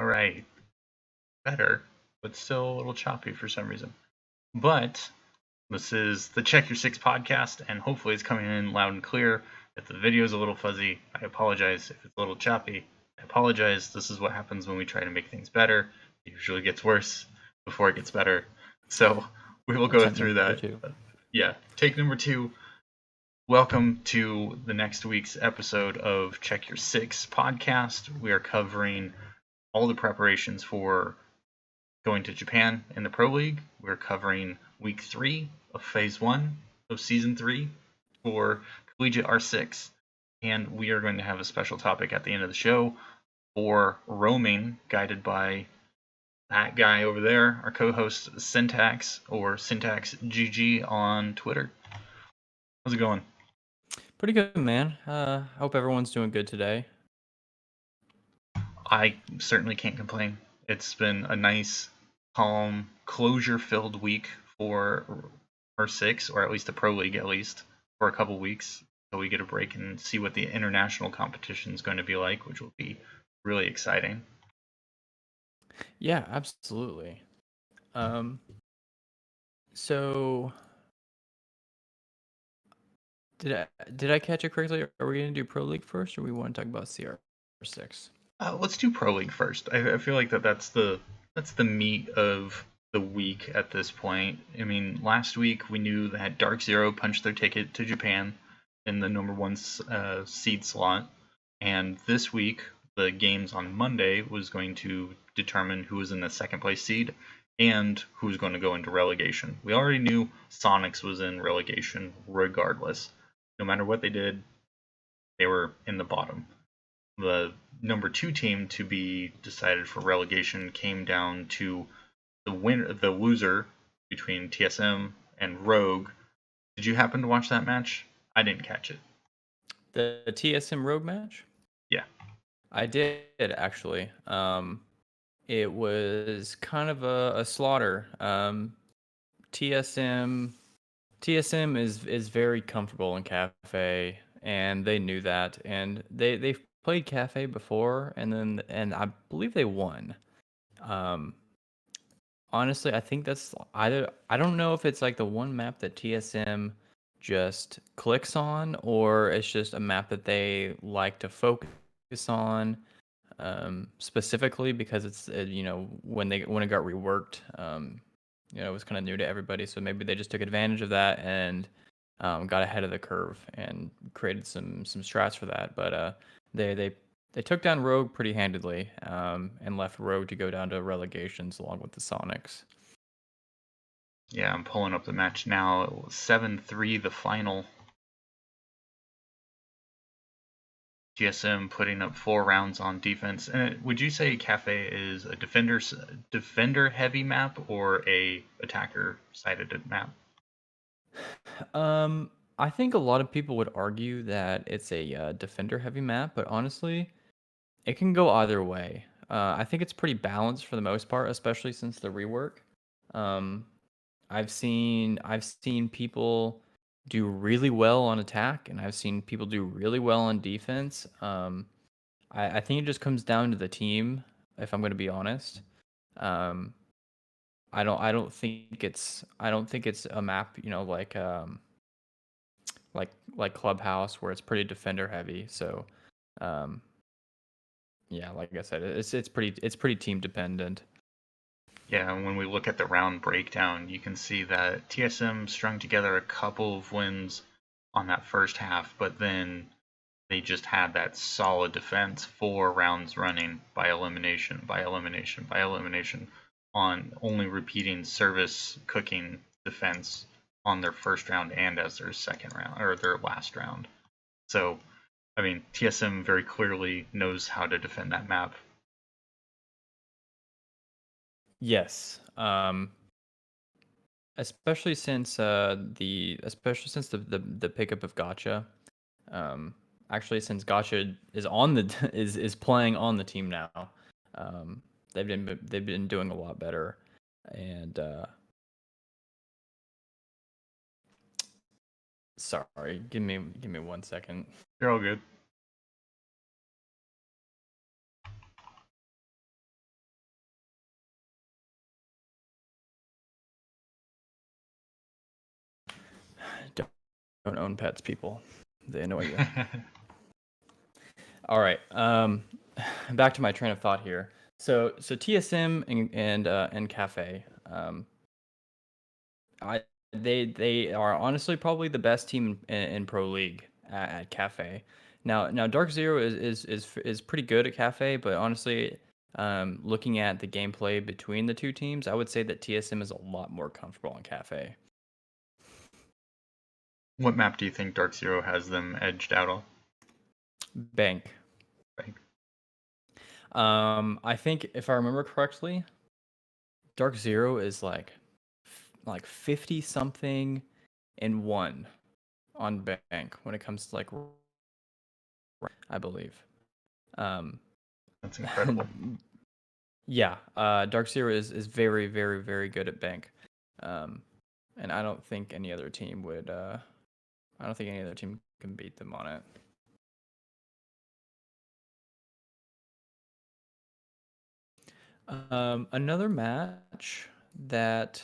All right, better, but still a little choppy for some reason. But this is the Check Your Six podcast, and hopefully it's coming in loud and clear. If the video is a little fuzzy, I apologize. If it's a little choppy, I apologize. This is what happens when we try to make things better. It usually gets worse before it gets better. So we will go Attempt through number that. 2. Yeah, take number 2. Welcome to the next week's episode of Check Your Six podcast. We are covering all the preparations for going to Japan in the Pro League. We're covering week 3 of phase 1 of season 3 for Collegiate R6. And we are going to have a special topic at the end of the show for roaming, guided by that guy over there, our co-host Syntax, or Syntax GG on Twitter. How's it going? Pretty good, man. I hope everyone's doing good today. I certainly can't complain. It's been a nice, calm, closure-filled week for R6, or at least the Pro League, at least, for a couple weeks. So we get a break and see what the international competition is going to be like, which will be really exciting. Yeah, absolutely. So did I catch it correctly? Are we going to do Pro League first, or we want to talk about CR6? Let's do Pro League first. I feel like that's the meat of the week at this point. I mean, last week we knew that Dark Zero punched their ticket to Japan in the number 1 seed slot, and this week the games on Monday was going to determine who was in the second place seed and who was going to go into relegation. We already knew Sonics was in relegation regardless. No matter what they did, they were in the bottom. The number 2 team to be decided for relegation came down to the loser between TSM and Rogue. Did you happen to watch that match? I didn't catch it. The TSM Rogue match? Yeah. I did, actually. It was kind of a slaughter. TSM is very comfortable in Cafe, and they knew that, and they've played Cafe before, and I believe they won. Honestly, I think that's either, I don't know if it's like the one map that TSM just clicks on, or it's just a map that they like to focus on, specifically because it's when it got reworked, it was kind of new to everybody, so maybe they just took advantage of that and got ahead of the curve and created some strats for that. But they took down Rogue pretty handedly, and left Rogue to go down to relegations along with the Sonics. Yeah, I'm pulling up the match now. It was 7-3 the final. TSM putting up 4 rounds on defense. And would you say Cafe is a defender heavy map or a attacker sided map? I think a lot of people would argue that it's a defender heavy map, but honestly, it can go either way. I think it's pretty balanced for the most part, especially since the rework. Um, I've seen people do really well on attack, and I've seen people do really well on defense. I think it just comes down to the team, if I'm going to be honest. Um, I don't think it's a map, like Clubhouse, where it's pretty defender heavy. So, um, yeah, like I said, it's pretty team dependent. Yeah, and when we look at the round breakdown, you can see that TSM strung together a couple of wins on that first half, but then they just had that solid defense 4 rounds running by elimination, on only repeating service cooking defense on their first round and as their second round or their last round. So, I mean, TSM very clearly knows how to defend that map. Yes. Especially since the pickup of Gotcha. Actually, since Gotcha is on the is playing on the team now, um, they've been doing a lot better. And sorry, give me 1 second. You're all good. Don't own pets, people. They annoy you. All right. Back to my train of thought here. So TSM and Cafe. I they are honestly probably the best team in Pro League at Cafe. Now Dark Zero is pretty good at Cafe, but honestly, looking at the gameplay between the two teams, I would say that TSM is a lot more comfortable on Cafe. What map do you think Dark Zero has them edged out on? Bank. Bank. I think if I remember correctly, Dark Zero is like 50 something and 1 on Bank when it comes to like I believe. That's incredible. Yeah, Dark Zero is very, very, very good at Bank, and I don't think any other team would. I don't think any other team can beat them on it. Another match that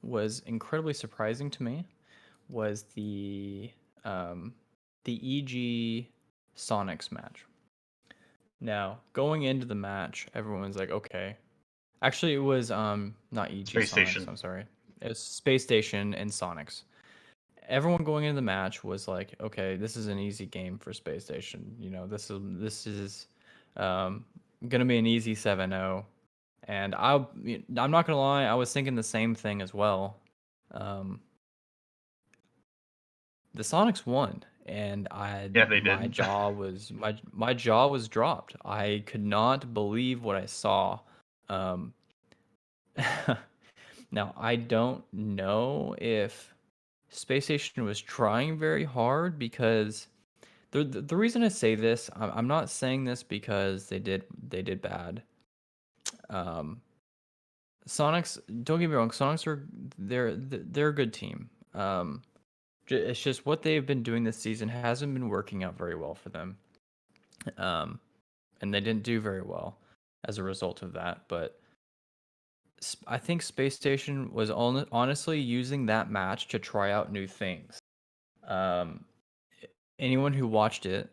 was incredibly surprising to me was the EG Sonics match. Now, going into the match, everyone's like, okay. Actually, it was not EG Space Sonics, Station. I'm sorry. It was Space Station and Sonics. Everyone going into the match was like, okay, this is an easy game for Space Station. You know, this is gonna be an easy 7-0. And I'm not gonna lie, I was thinking the same thing as well. The Sonics won, and Yeah, they my did. jaw was my jaw was dropped. I could not believe what I saw. Um, now I don't know if Space Station was trying very hard, because the reason I say this, I'm not saying this because they did bad. Sonics, don't get me wrong, Sonics they're a good team. It's just what they've been doing this season hasn't been working out very well for them. And they didn't do very well as a result of that. But I think Space Station was honestly using that match to try out new things. Anyone who watched it,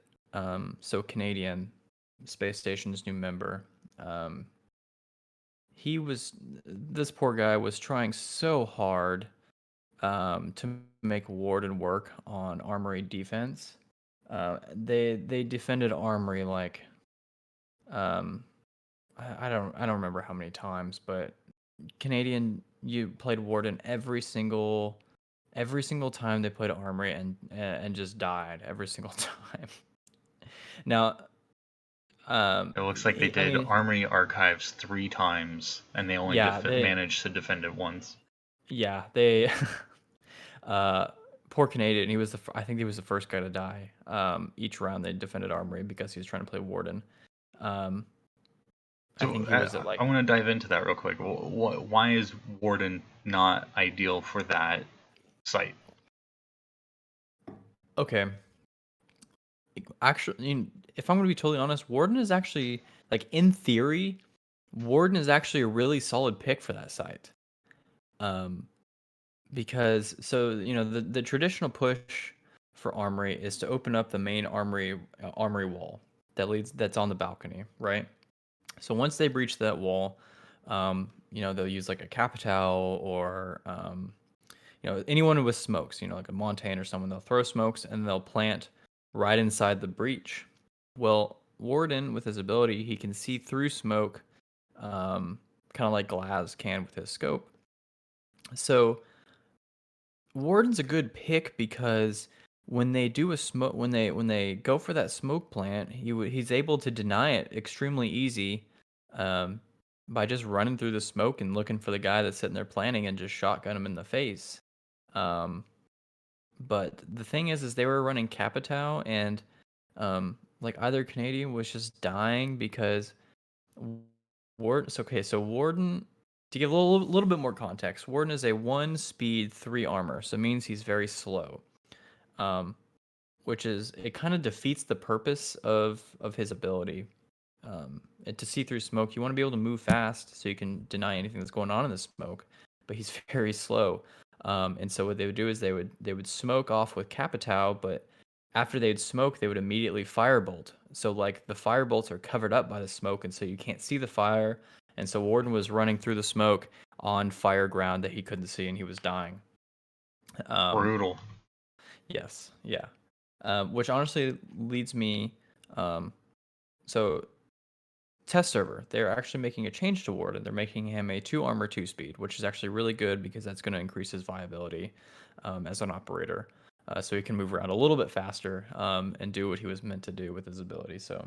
so Canadian, Space Station's new member, this poor guy was trying so hard to make Warden work on Armory defense. They defended Armory like I don't remember how many times, but Canadian, you played Warden every single time they played Armory, and just died every single time. Now, It looks like they I did mean, Armory Archives 3 times, and they only yeah, managed to defend it once. they poor Canadian. He was I think he was the first guy to die. Each round they defended Armory because he was trying to play Warden. I So think he was at I like, want to dive into that real quick. Why is Warden not ideal for that site? okay. Actually, if I'm going to be totally honest, Warden is actually, like, in theory, Warden is actually a really solid pick for that site. Because the traditional push for Armory is to open up the main Armory wall that's on the balcony, right? So once they breach that wall, they'll use like a Capital, or anyone with smokes, like a Montaigne or someone. They'll throw smokes and they'll plant right inside the breach. Well, Warden, with his ability, he can see through smoke, kind of like Glaz can with his scope. So Warden's a good pick because when they do a smoke, when they go for that smoke plant, he's able to deny it extremely easy, by just running through the smoke and looking for the guy that's sitting there planting and just shotgun him in the face. But the thing is they were running Capitao, and like either Canadian was just dying because Warden. So Warden, to give a little bit more context, Warden is a 1 speed 3 armor, so it means he's very slow. Which is, it kind of defeats the purpose of his ability. To see through smoke, you want to be able to move fast so you can deny anything that's going on in the smoke, but he's very slow. And so what they would do is they would smoke off with Capitao, but after they'd smoke, they would immediately firebolt. So like the firebolts are covered up by the smoke, and so you can't see the fire. And so Warden was running through the smoke on fire ground that he couldn't see, and he was dying. Um, Brutal. yes, yeah. Which honestly leads me. Um, so test server, they're actually making a change to Warden. They're making him a 2 armor 2 speed, which is actually really good because that's going to increase his viability as an operator. So he can move around a little bit faster and do what he was meant to do with his ability. So,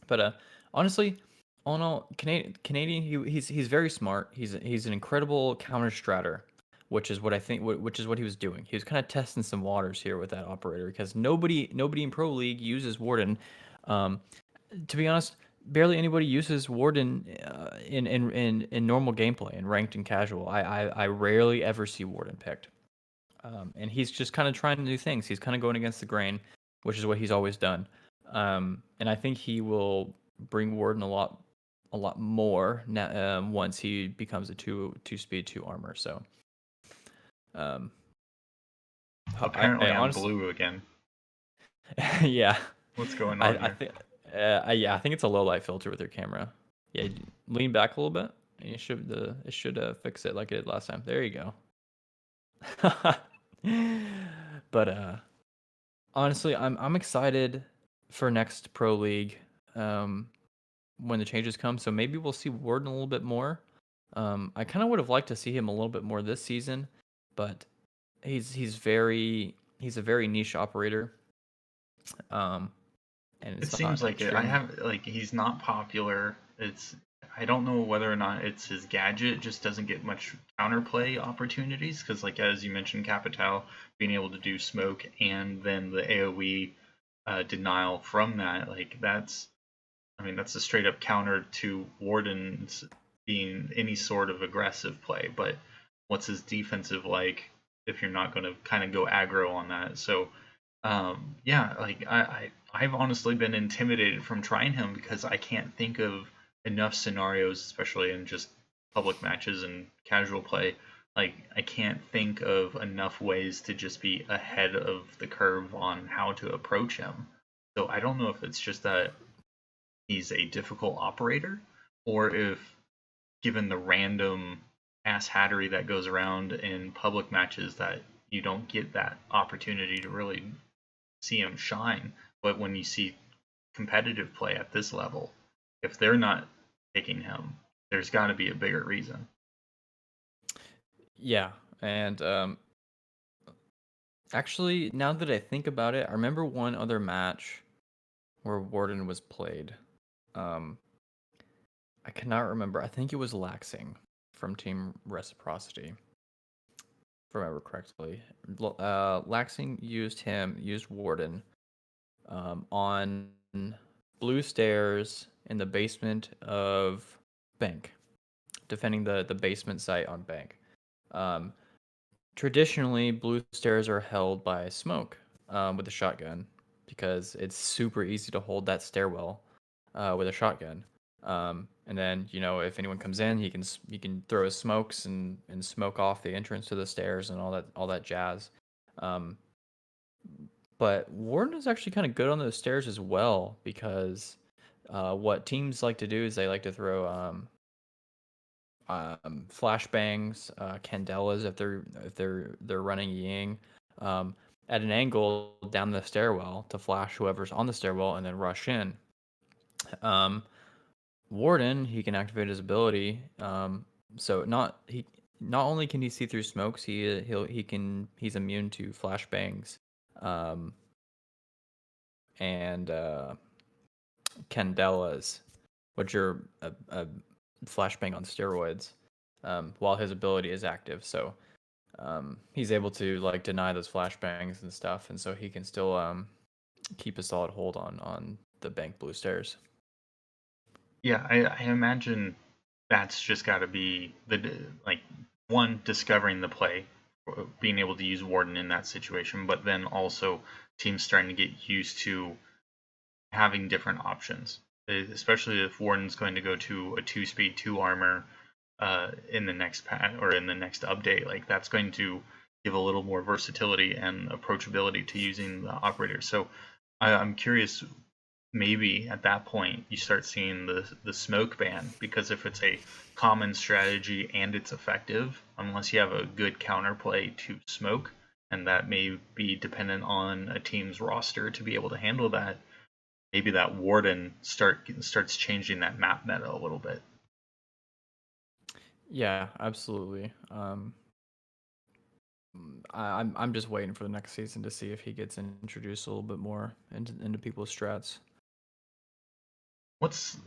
but honestly, all in all, Canadian, he's very smart. He's an incredible counter stratter, which is what I think, which is what he was doing. He was kind of testing some waters here with that operator because nobody in Pro League uses Warden. Um, to be honest, barely anybody uses Warden in normal gameplay, in ranked and casual. I rarely ever see Warden picked, and he's just kind of trying new things. He's kind of going against the grain, which is what he's always done. And I think he will bring Warden a lot more now, once he becomes a two speed 2 armor. So, um, Apparently I I'm honestly, blue again. yeah, What's going on I here? think, yeah, I think it's a low light filter with your camera. Yeah, lean back a little bit. And it should fix it like it did last time. There you go. But honestly, I'm excited for next Pro League when the changes come. So maybe we'll see Warden a little bit more. I kind of would have liked to see him a little bit more this season, but he's a very niche operator. Um, and It it's seems not like it. I extremely. have like he's not popular. It's I don't know whether or not it's his gadget just doesn't get much counterplay opportunities because like as you mentioned, Capital being able to do smoke and then the AOE denial from that like that's I mean that's a straight up counter to Warden's being any sort of aggressive play. But what's his defensive like if you're not going to kind of go aggro on that? So yeah, like I've honestly been intimidated from trying him because I can't think of enough scenarios, especially in just public matches and casual play. Like I can't think of enough ways to just be ahead of the curve on how to approach him. So I don't know if it's just that he's a difficult operator, or if given the random ass hattery that goes around in public matches that you don't get that opportunity to really see him shine. But when you see competitive play at this level, if they're not picking him, there's got to be a bigger reason. Yeah, and actually, now that I think about it, I remember one other match where Warden was played. Um, I cannot remember. I think it was Laxing from Team Reciprocity, if I remember correctly. Laxing used Warden on blue stairs in the basement of Bank, defending the basement site on Bank. Um, Traditionally, blue stairs are held by smoke with a shotgun because it's super easy to hold that stairwell with a shotgun. And then if anyone comes in, he can throw his smokes and smoke off the entrance to the stairs and all that jazz. Um, but Warden is actually kind of good on those stairs as well because what teams like to do is they like to throw flashbangs, candelas if they're running Ying, at an angle down the stairwell to flash whoever's on the stairwell and then rush in. Um, Warden, he can activate his ability. So not only can he see through smokes, he's immune to flashbangs, um, and candelas, which are a flashbang on steroids, while his ability is active. So he's able to like deny those flashbangs and stuff, and so he can still keep a solid hold on the bank blue stairs. Yeah, I imagine that's just got to be the like one discovering the play, being able to use Warden in that situation, but then also teams starting to get used to having different options, especially if Warden's going to go to a 2 speed 2 armor. in the next patch or in the next update. Like that's going to give a little more versatility and approachability to using the operator. So I'm curious, maybe at that point you start seeing the smoke ban, because if it's a common strategy and it's effective, unless you have a good counterplay to smoke, and that may be dependent on a team's roster to be able to handle that, maybe that warden starts changing that map meta a little bit. Yeah, absolutely. I'm just waiting for the next season to see if he gets introduced a little bit more into people's strats. What's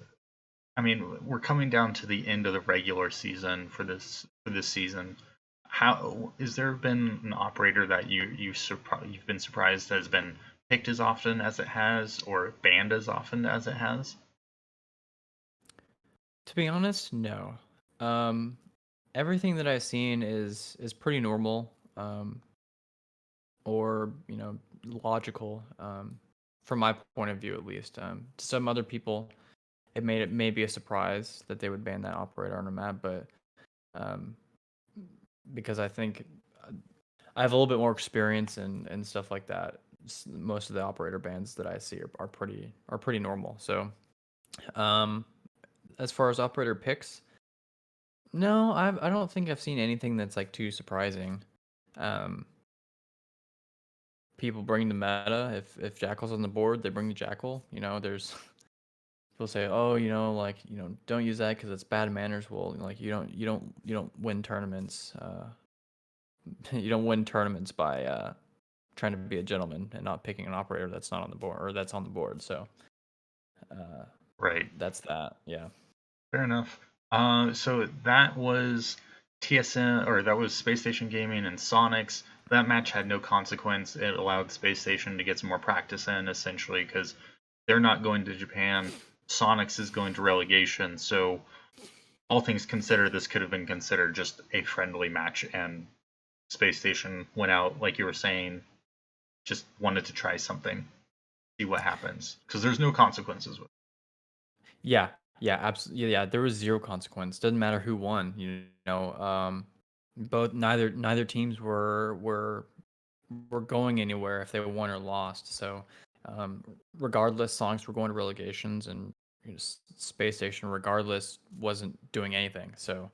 I mean, we're coming down to the end of the regular season for this season. How is there been an operator that you've been surprised has been picked as often as it has, or banned as often as it has? To be honest, no. Um, Everything that I've seen is pretty normal, or logical, from my point of view at least. To some other people, it may be a surprise that they would ban that operator on a map, but um, because I think I have a little bit more experience and stuff like that. Most of the operator bans that I see are pretty normal. So, um, as far as operator picks, no, I don't think I've seen anything that's like too surprising. Um, People bring the meta. If Jackal's on the board, they bring the Jackal. There's people say, oh, like don't use that because it's bad manners. Well, like you don't win tournaments. You don't win tournaments by trying to be a gentleman and not picking an operator that's not on the board or that's on the board. So uh, Right. that's that. Yeah. Fair enough. So that was TSN, or that was Space Station Gaming and Sonics. That match had no consequence. It allowed Space Station to get some more practice in, essentially, because they're not going to Japan. Sonics is going to relegation. So, all things considered, this could have been considered just a friendly match, and Space Station went out, like you were saying, just wanted to try something, see what happens, because there's no consequences with it. Yeah. Yeah. Absolutely. Yeah. There was zero consequence. Doesn't matter who won. Both neither teams were going anywhere if they won or lost. So, regardless, songs were going to relegations, and Space Station, regardless, wasn't doing anything. So,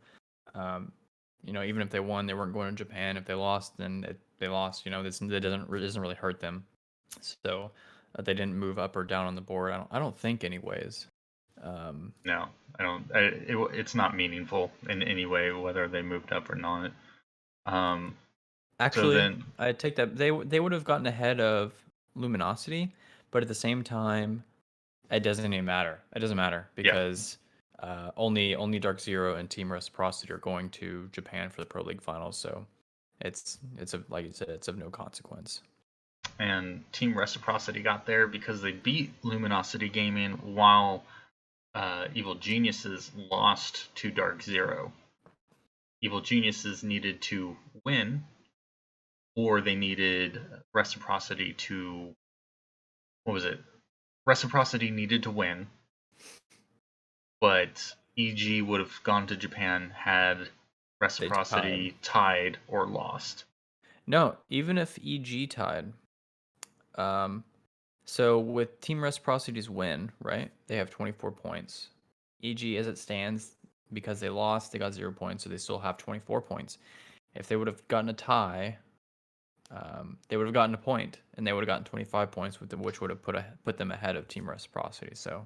even if they won, they weren't going to Japan. If they lost, then they lost. It doesn't really hurt them. So, they didn't move up or down on the board. I don't think, anyways. Um, No, I don't. It's not meaningful in any way whether they moved up or not. Um, so Actually, then, I take that they would have gotten ahead of Luminosity, but at the same time, it doesn't even matter. It doesn't matter yeah, because only Dark Zero and Team Reciprocity are going to Japan for the Pro League finals. So it's of, like you said, it's of no consequence. and Team Reciprocity got there because they beat Luminosity Gaming while Evil Geniuses lost to Dark Zero. Evil Geniuses needed to win, or they needed Reciprocity to, what was it? Reciprocity needed to win, but EG would have gone to Japan had They tied. Reciprocity tied or lost. No, even if EG tied. Um, so with Team Reciprocity's win, right? They have 24 points. EG, as it stands, because they lost, they got 0 points, so they still have 24 points. If they would have gotten a tie, they would have gotten a point, and they would have gotten 25 points, which would have put them ahead of Team Reciprocity. So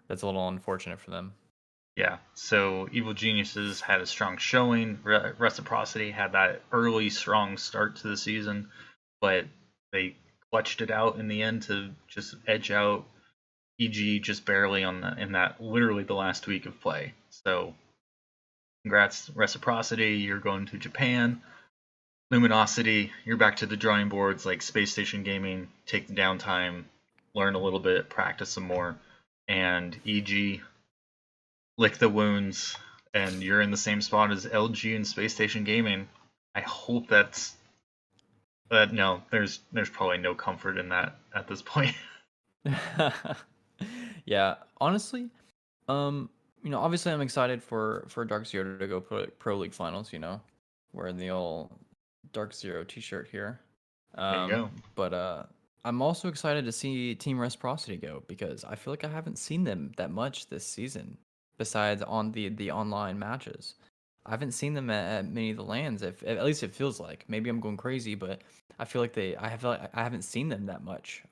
that's a little unfortunate for them. Yeah, so Evil Geniuses had a strong showing. Reciprocity had that early strong start to the season, but they clutched it out in the end to just edge out EG just barely in that literally the last week of play. So congrats, Reciprocity. You're going to Japan. Luminosity, you're back to the drawing boards like Space Station Gaming. Take the downtime, learn a little bit, practice some more. And EG, lick the wounds, and you're in the same spot as LG and Space Station Gaming. I hope that's no, there's probably no comfort in that at this point. Yeah, honestly, um, Obviously I'm excited for Dark Zero to go pro league finals. Wearing the old Dark Zero T-shirt here. There you go. But I'm also excited to see Team Reciprocity go because I feel like I haven't seen them that much this season, besides on the online matches. I haven't seen them at many of the lands. If at least it feels like. Maybe I'm going crazy, but I feel like I haven't seen them that much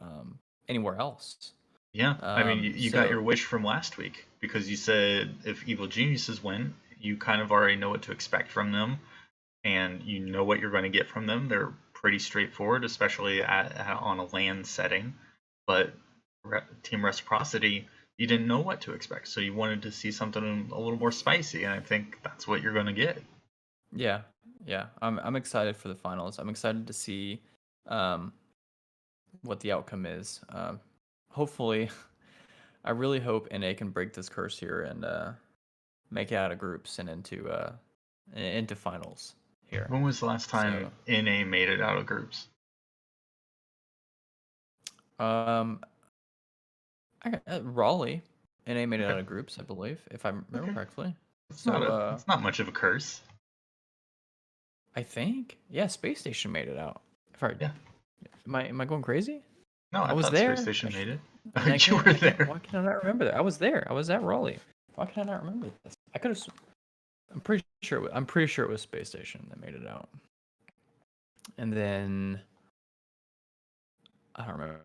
anywhere else. Yeah, I mean, you got So your wish from last week because you said if Evil Geniuses win, you kind of already know what to expect from them, and you know what you're going to get from them. They're pretty straightforward, especially on a land setting. But Team Reciprocity, you didn't know what to expect, so you wanted to see something a little more spicy, and I think that's what you're going to get. yeah, yeah, I'm excited for the finals. I'm excited to see um, what the outcome is. Hopefully, I really hope NA can break this curse here and make it out of groups and into finals here. When was the last time So, NA made it out of groups? um, Raleigh, NA made it Okay, out of groups, I believe, if I remember okay, correctly. it's not So, a it's not much of a curse. I think, yeah, Space Station made it out. If I Yeah, am I going crazy? no, I I was thought Space there. Station made it. And I You can't, were I can't. there. Why can I not remember that? I was there. I was at Raleigh. Why can I not remember this? I could have. I'm pretty sure. I'm pretty sure it was Space Station that made it out. And then I don't remember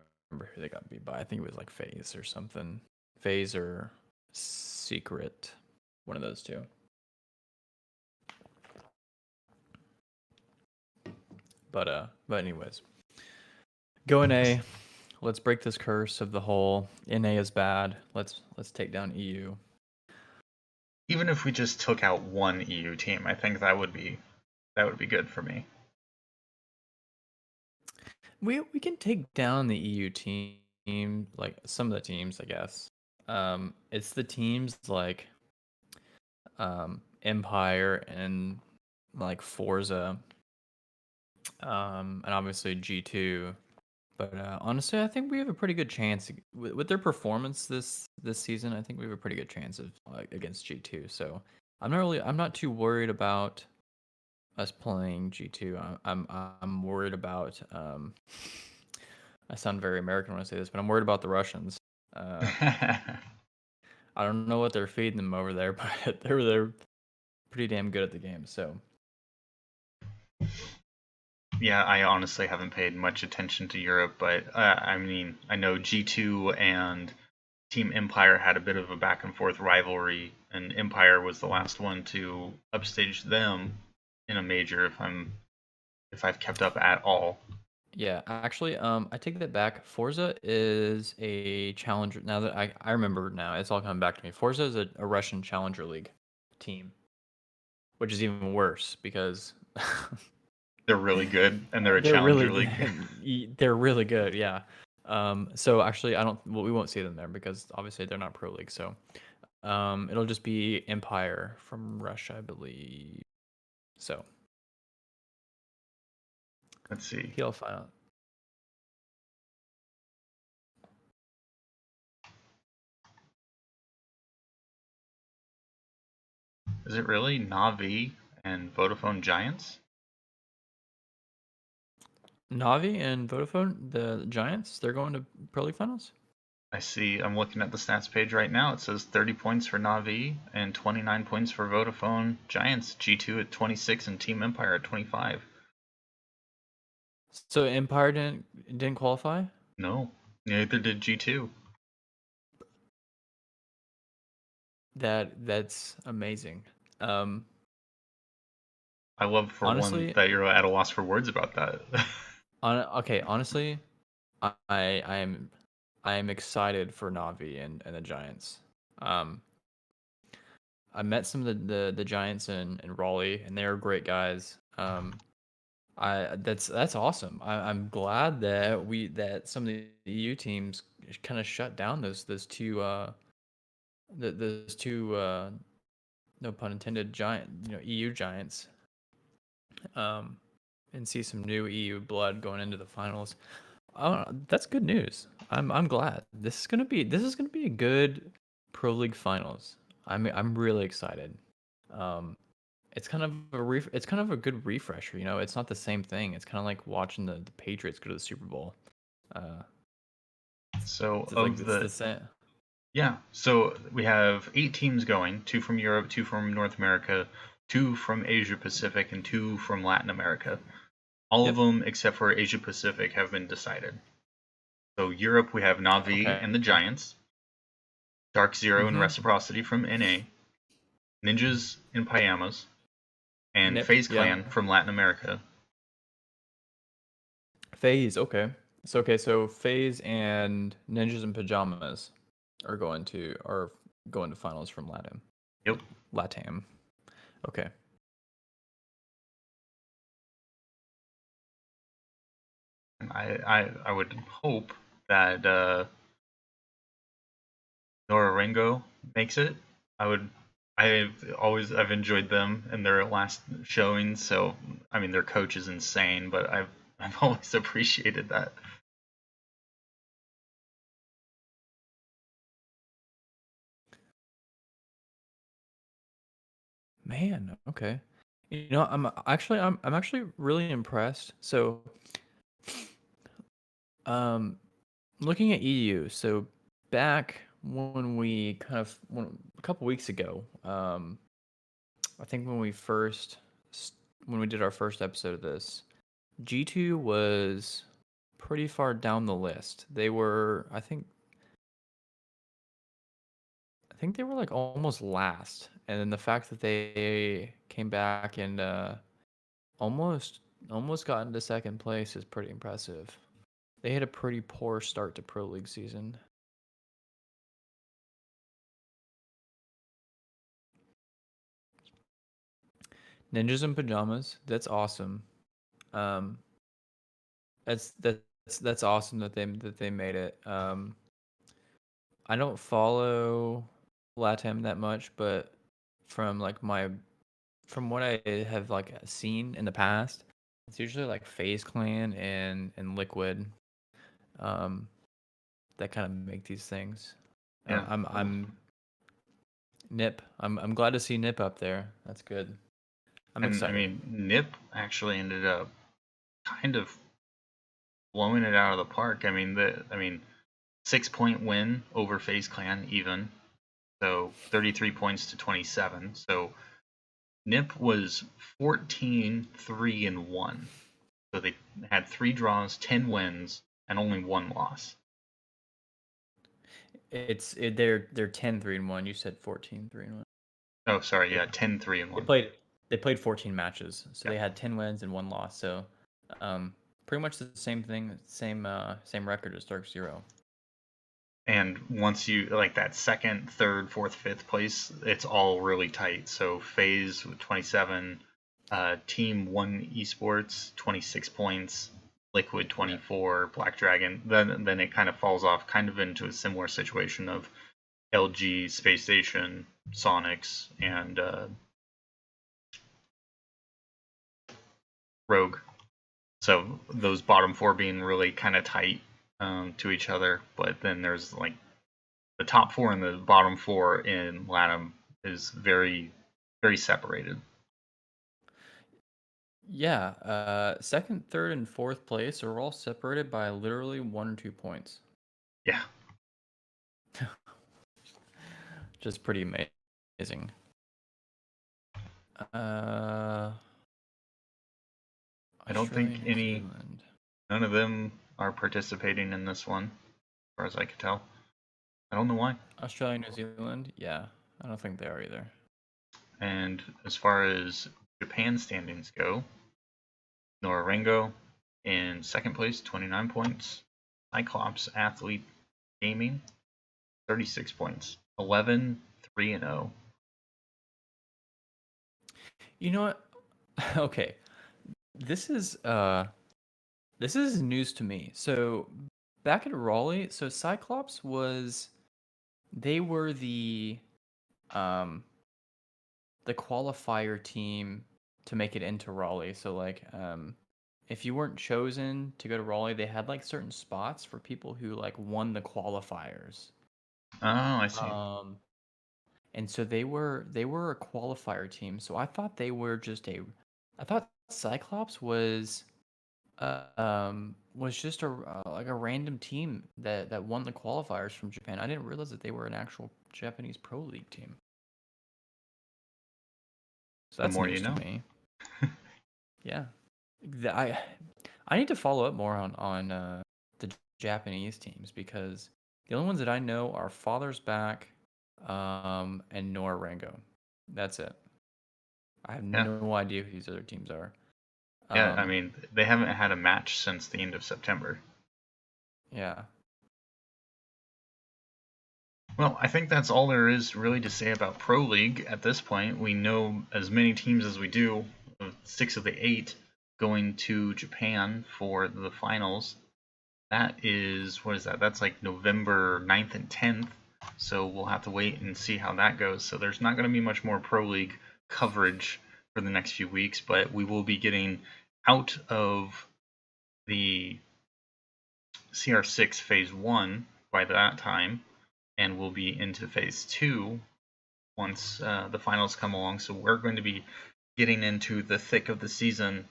who they got beat by. I think it was like Phase or something. Phase or Secret. One of those two. But anyways, go NA. Let's break this curse of the whole NA is bad. Let's take down EU. Even if we just took out one EU team, I think that would be good for me. We can take down the EU team, like some of the teams, I guess. It's the teams like Empire and like Forza, and obviously G2. But honestly, I think we have a pretty good chance with their performance this season. I think we have a pretty good chance of against G2. So I'm not too worried about us playing G2. I'm worried about I sound very American when I say this, but I'm worried about the Russians. Uh, I don't know what they're feeding them over there, but they're pretty damn good at the game. So Yeah, I honestly haven't paid much attention to Europe, but I mean, I know G2 and Team Empire had a bit of a back and forth rivalry, and Empire was the last one to upstage them in a major, if I've kept up at all. yeah, actually, I take that back. Forza is a challenger. Now that I remember now, it's all coming back to me. Forza is a Russian Challenger League team, which is even worse because They're really good, and they're a they're really Challenger League. good. They're really good, yeah. So actually, I don't. Well, we won't see them there because obviously they're not pro league. So, it'll just be Empire from Russia, I believe. So Let's see. he'll find out. Is it really Navi and Vodafone Giants? Navi and Vodafone, the Giants, they're going to Pro League finals. I see. I'm looking at the stats page right now. It says 30 points for Navi and 29 points for Vodafone Giants. G2 at 26 and Team Empire at 25. So Empire didn't qualify. No, neither did G2. That's amazing. Um, I love for one honestly, that you're at a loss for words about that. okay, honestly, I am excited for Navi and the Giants. Um, I met some of the Giants in Raleigh, and they are great guys. That's awesome. I'm glad that some of the EU teams kind of shut down those two those two no pun intended giant EU giants, um, and see some new EU blood going into the finals. That's good news. I'm glad. This is gonna be a good pro league finals. I'm really excited. Um, it's kind of it's kind of a good refresher. You know, it's not the same thing. It's kind of like watching the Patriots go to the Super Bowl. Uh, So it's like of it's the the same. Yeah, so we have 8 teams going, 2 from Europe, 2 from North America, 2 from Asia Pacific, and 2 from Latin America. All of Yep. them except for Asia Pacific have been decided. So Europe, we have Navi Okay. and the Giants, Dark Zero and Mm-hmm. Reciprocity from NA, Ninjas and Payamas, and Nip. FaZe Yeah. Clan from Latin America. Phase. Okay. So okay. So Phase and Ninjas in Pajamas are going to finals from Latin. Yep. Latam. Okay. I would hope that Norarengo makes it. I would. I've enjoyed them in their last showings. So I mean, their coach is insane, but I've always appreciated that. Man. Okay. You know, I'm actually really impressed. So, um, looking at EU. So back when a couple weeks ago, I think when we did our first episode of this, G2 was pretty far down the list. They were, I think they were like almost last, and then the fact that they came back and almost almost got into second place is pretty impressive. They had a pretty poor start to Pro League season. Ninjas in pajamas, that's awesome. Um, that's awesome that they made it. I don't follow Latam that much, but from like my from what I have like seen in the past, it's usually like FaZe Clan and Liquid, um, that kind of make these things. Yeah. I'm Nip. I'm glad to see Nip up there. That's good. I'm And I excited. mean, Nip actually ended up kind of blowing it out of the park. I mean, 6 point win over FaZe Clan even. So 33 points to 27. So Nip was 14-3-1. So they had 3 draws, 10 wins, and only 1 loss. They're 10-3-1. You said 14-3-1. Oh, sorry, They yeah, 10-3 and they 1. played they played 14 matches, so Yeah. they had 10 wins and one loss. So, pretty much the same thing, same record as Dark Zero. And once you like that second, third, fourth, fifth place, it's all really tight. So FaZe with 27, Team One Esports 26 points, Liquid 24, Black Dragon. Then it kind of falls off, kind of into a similar situation of LG, Space Station, Sonics, and Rogue. So those bottom 4 being really kind of tight to each other, but then there's like the top 4 and the bottom 4 in LATAM is very, very separated. Yeah, second, third, and fourth place are all separated by literally 1 or 2 points. Yeah, Just pretty amazing. Uh, I don't think Australia, New Zealand. none of them are participating in this one, as far as I could tell. I don't know why. Australia, New Zealand. Yeah, I don't think they are either. And as far as Japan standings go, Norengo in second place, 29 points. Cyclops Athlete Gaming, 36 points. 11-3-0. You know what? Okay, this is uh this is news to me. So back at Raleigh, so Cyclops was they were um the qualifier team to make it into Raleigh. So like if you weren't chosen to go to Raleigh, they had like certain spots for people who like won the qualifiers. Oh, I see. Um and so they were a qualifier team. So I thought they were just a, I thought Cyclops was just a like a random team that won the qualifiers from Japan. I didn't realize that they were an actual Japanese Pro League team. So The that's more you news to know. me. Yeah. The- I I need to follow up more on the Japanese teams because the only ones that I know are Father's Back, and Norango. That's it. I have Yeah. no idea who these other teams are. Yeah, I Um, mean, they haven't had a match since the end of September. yeah. Well, I think that's all there is really to say about Pro League at this point. We know as many teams as we do, 6 of the 8 going to Japan for the finals. That is, what is that? That's like November 9th and 10th. So we'll have to wait and see how that goes. So there's not going to be much more Pro League coverage for the next few weeks, but we will be getting out of the CR6 Phase 1 by that time, and we'll be into Phase 2 once the finals come along. So we're going to be getting into the thick of the season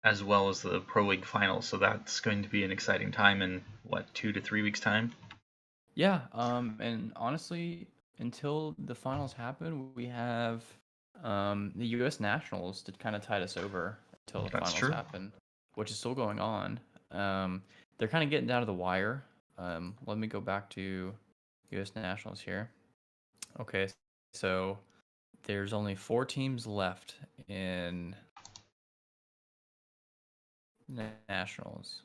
as well as the Pro League finals. So that's going to be an exciting time in what, 2 to 3 weeks time? Yeah, and honestly, until the finals happen, we have the U.S. Nationals to kind of tide us over until the That's finals true. happen, which is still going on. They're kind of getting down to the wire. Let me go back to U.S. Nationals here. Okay, so there's only 4 teams left in Nationals,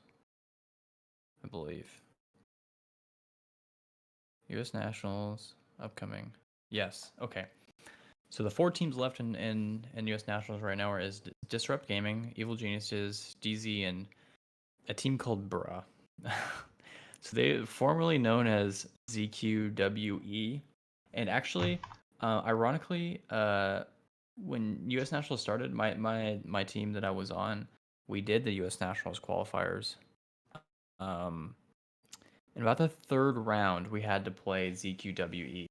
I believe. U.S. Nationals upcoming. Yes. Okay. So the 4 teams left in U.S. Nationals right now is Disrupt Gaming, Evil Geniuses, DZ, and a team called Bruh. So they formerly known as ZQWE, and actually, ironically, when U.S. Nationals started, my team that I was on, we did the U.S. Nationals qualifiers. Um, in about the third round, we had to play ZQWE.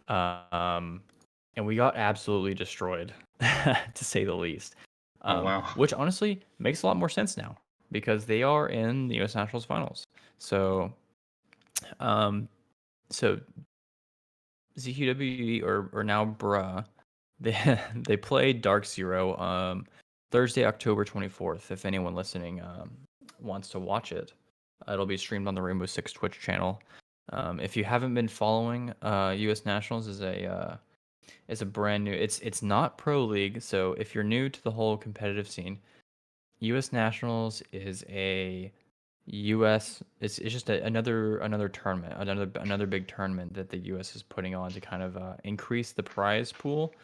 Um, and we got absolutely destroyed, to say the least. Oh, wow. Which honestly makes a lot more sense now because they are in the U.S. Nationals finals. So, um, so ZQWE or now Bruh, they played Dark Zero Thursday, October 24th. If anyone listening wants to watch it, it'll be streamed on the Rainbow Six Twitch channel. If you haven't been following, U.S. Nationals is a brand new. It's not pro league, so if you're new to the whole competitive scene, U.S. Nationals is a U.S. It's just another tournament, another big tournament that the U.S. is putting on to kind of increase the prize pool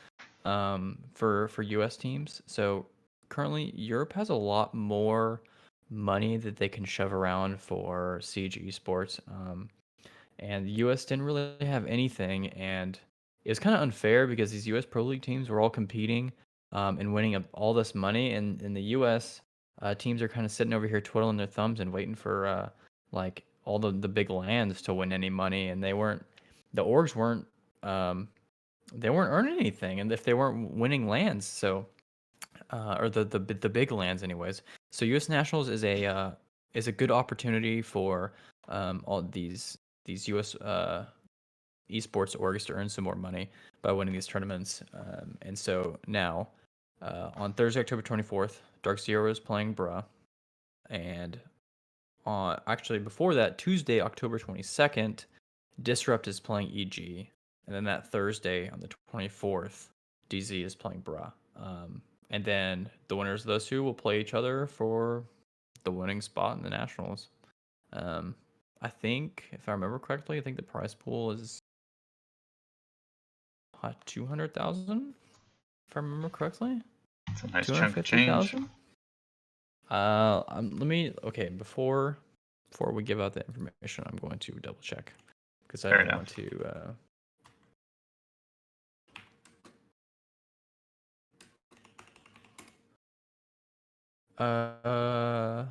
for U.S. teams. So currently, Europe has a lot more money that they can shove around for Siege Esports. And the U.S. didn't really have anything, and it was kind of unfair because these U.S. Pro League teams were all competing and winning all this money, and in the U.S. Teams are kind of sitting over here twiddling their thumbs and waiting for like all the big lands to win any money, and the orgs weren't they weren't earning anything, and if they weren't winning lands, so or the big lands anyways. So U.S. Nationals is a good opportunity for all these U.S. Esports orgs to earn some more money by winning these tournaments. And so now, on Thursday, October 24th, Dark Zero is playing Bruh, and on actually before that, Tuesday, October 22nd, Disrupt is playing EG, and then that Thursday on the 24th, DZ is playing Bruh. And then the winners of those two will play each other for the winning spot in the Nationals. Um, I think, if I remember correctly, I think the prize pool is 200,000. If I remember correctly, It's a nice chunk of change. 250,000. Let me okay before we give out the information, I'm going to double check because I Fair don't enough. want to. Uh,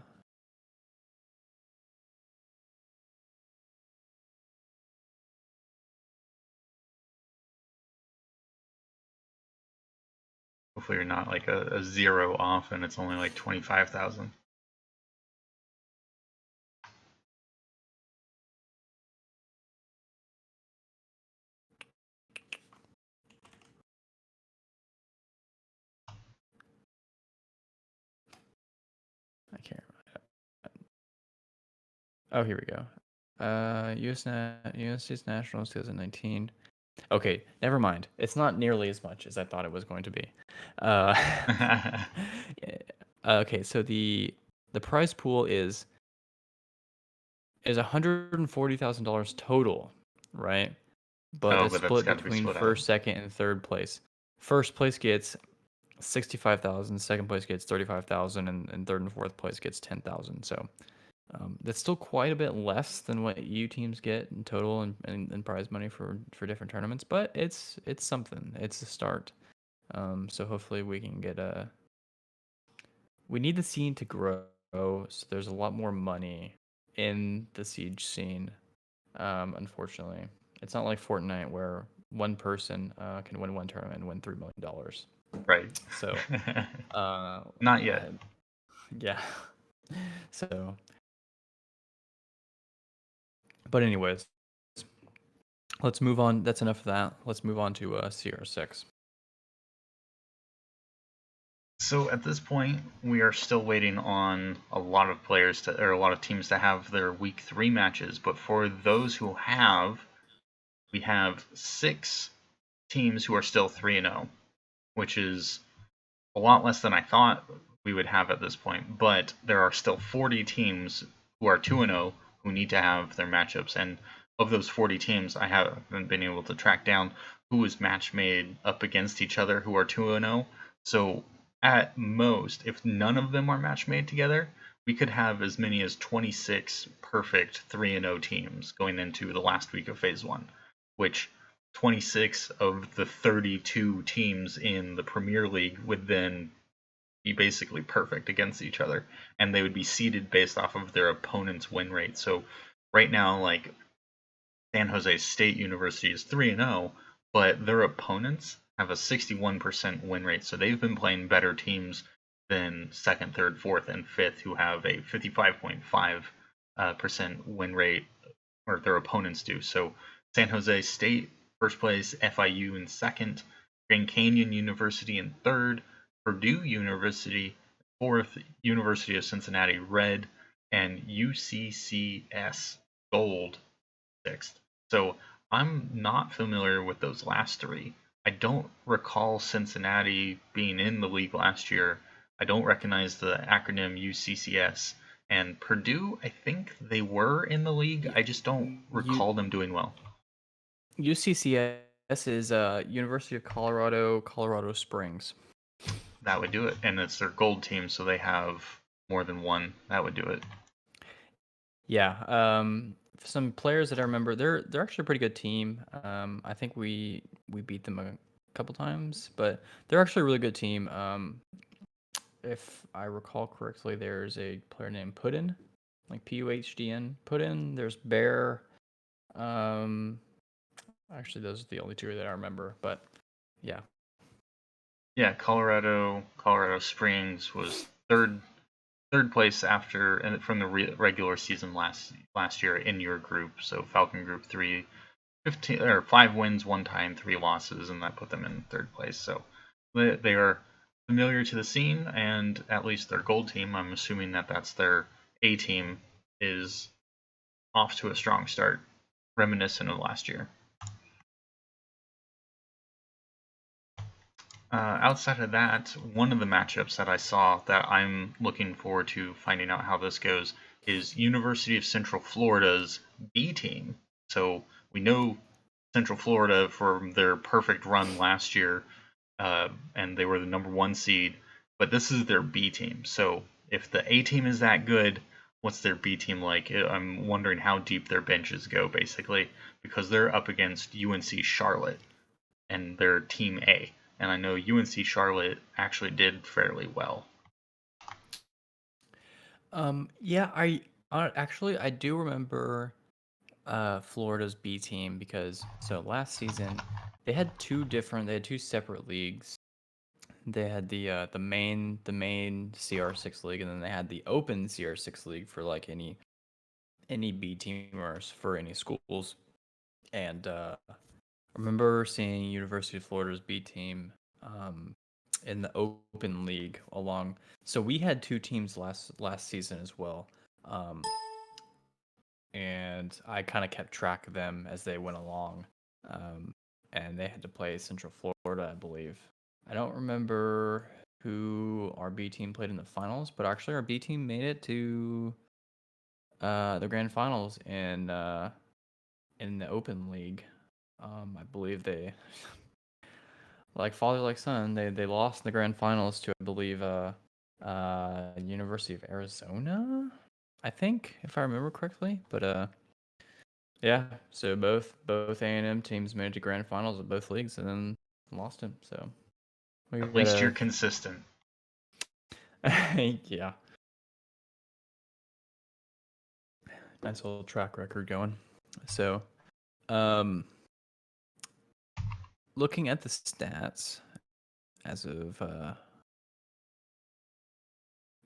Hopefully you're not like a 0 off and it's only like 25,000. I can't remember. Oh, here we go. USC's Nationals 2019. Okay, never mind. It's not nearly as much as I thought it was going to be. Uh, okay, so the prize pool is $140,000 total, right? But Oh, it's but that's split got to be between split out. first, second, and third place. First place gets 65,000. Second place gets 35,000, and third and fourth place gets 10,000. So that's still quite a bit less than what EU teams get in total and prize money for different tournaments. But it's something. It's a start. So hopefully we can get a. We need the scene to grow, so there's a lot more money in the Siege scene. Unfortunately, it's not like Fortnite where one person can win one tournament and win $3 million. Right. So, Not yet. Yeah. So, but anyways, let's move on. That's enough of that. Let's move on to CR6. So at this point, we are still waiting on a lot of players to, or a lot of teams to have their week 3 matches. But for those who have, we have 6 teams who are still 3-0, which is a lot less than I thought we would have at this point. But there are still 40 teams who are 2-0 who need to have their matchups. And of those 40 teams, I haven't been able to track down who is match made up against each other who are 2-0. So at most, if none of them are match made together, we could have as many as 26 perfect 3-0 teams going into the last week of Phase 1, which 26 of the 32 teams in the Premier League would then be basically perfect against each other, and they would be seeded based off of their opponent's win rate. So right now, like San Jose State University is 3-0, but their opponents have a 61% win rate. So they've been playing better teams than second, third, fourth, and fifth, who have a 55.5% win rate, or their opponents do. So San Jose State, first place, FIU in second, Grand Canyon University in third, Purdue University, fourth, University of Cincinnati red, and UCCS gold sixth. So I'm not familiar with those last 3. I don't recall Cincinnati being in the league last year. I don't recognize the acronym UCCS. And Purdue, I think they were in the league. I just don't recall them doing well. UCCS is University of Colorado Springs. That would do it. And it's their gold team, so they have more than one. That would do it. Yeah. Some players that I remember, they're actually a pretty good team. I think we beat them a couple times, but they're actually a really good team. If I recall correctly, there's a player named Puddin, like Puhdn, Puddin. There's Bear. Actually, those are the only 2 that I remember. But yeah. Yeah, Colorado Springs was third place after and from the regular season last year in your group. So Falcon Group 3, 15 or 5 wins, 1 tie, and 3 losses, and that put them in third place. So they are familiar to the scene, and at least their gold team, I'm assuming that that's their A team, is off to a strong start, reminiscent of last year. Outside of that, one of the matchups that I saw that I'm looking forward to finding out how this goes is University of Central Florida's B team. So we know Central Florida from their perfect run last year, and they were the number 1 seed, but this is their B team. So if the A team is that good, what's their B team like? I'm wondering how deep their benches go, basically, because they're up against UNC Charlotte and their Team A. And I know UNC Charlotte actually did fairly well. Yeah, I do remember Florida's B team because so last season they had 2 separate leagues. They had the main CR6 league, and then they had the open CR6 league for like any B teamers for any schools. And I remember seeing University of Florida's B team in the open league along. So we had two teams last season as well. Um, and I kind of kept track of them as they went along. Um, and they had to play Central Florida, I believe. I don't remember who our B team played in the finals, but actually our B team made it to the grand finals in the open league. I believe they, like father like son, they lost in the grand finals to, I believe, University of Arizona, I think, if I remember correctly. But yeah, so both A&M teams made it to grand finals of both leagues and then lost him. So we At got least you're a consistent. yeah, nice little track record going. So, um, looking at the stats as of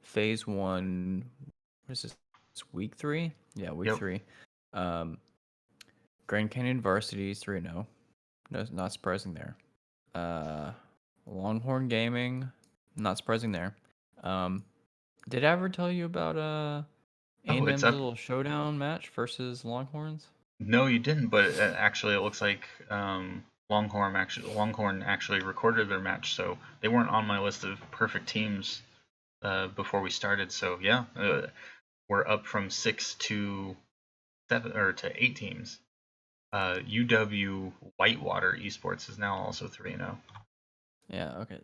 phase one, what is this? It's week 3? Yeah, week Yep. 3. Um, Grand Canyon Varsity is 3-0. No, not surprising there. Longhorn Gaming, not surprising there. Did I ever tell you about Oh, it's A&M's up. little showdown match versus Longhorns? No, you didn't. But actually, it looks like Longhorn actually recorded their match, so they weren't on my list of perfect teams before we started. So yeah, we're up from 6 to 7 or to 8 teams. UW Whitewater Esports is now also 3-0. Yeah, okay.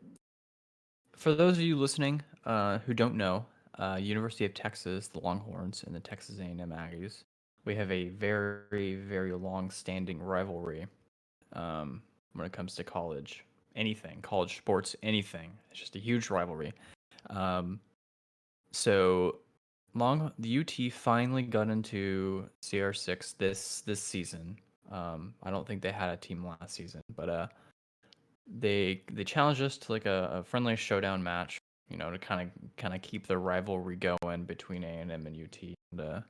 For those of you listening who don't know, University of Texas, the Longhorns, and the Texas A&M Aggies, we have a very, very long-standing rivalry when it comes to college sports, anything. It's just a huge rivalry. Um, so the UT finally got into CR6 this season. I don't think they had a team last season, but they challenged us to like a friendly showdown match, to kind of keep the rivalry going between A&M and UT. And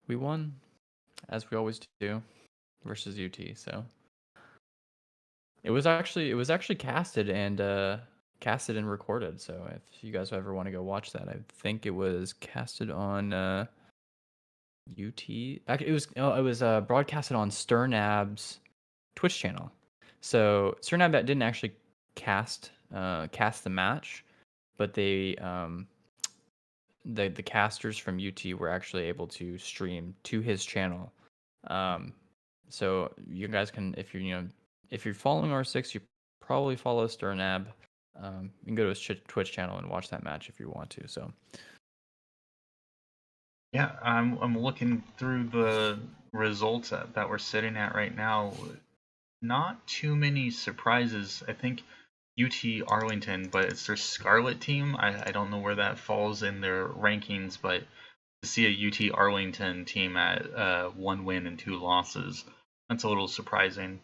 we won, as we always do, versus UT. So it was actually casted and recorded. So if you guys ever want to go watch that, I think it was casted on UT. It was broadcasted on Sternab's Twitch channel. So Sternab didn't actually cast the match, but the casters from UT were actually able to stream to his channel. Um, so you guys can, if you're following R6, you probably follow Sternab. You can go to his Twitch channel and watch that match if you want to. So Yeah, I'm looking through the results that we're sitting at right now. Not too many surprises. I think UT Arlington, but it's their Scarlet team. I don't know where that falls in their rankings, but to see a UT Arlington team at 1 win and 2 losses, that's a little surprising.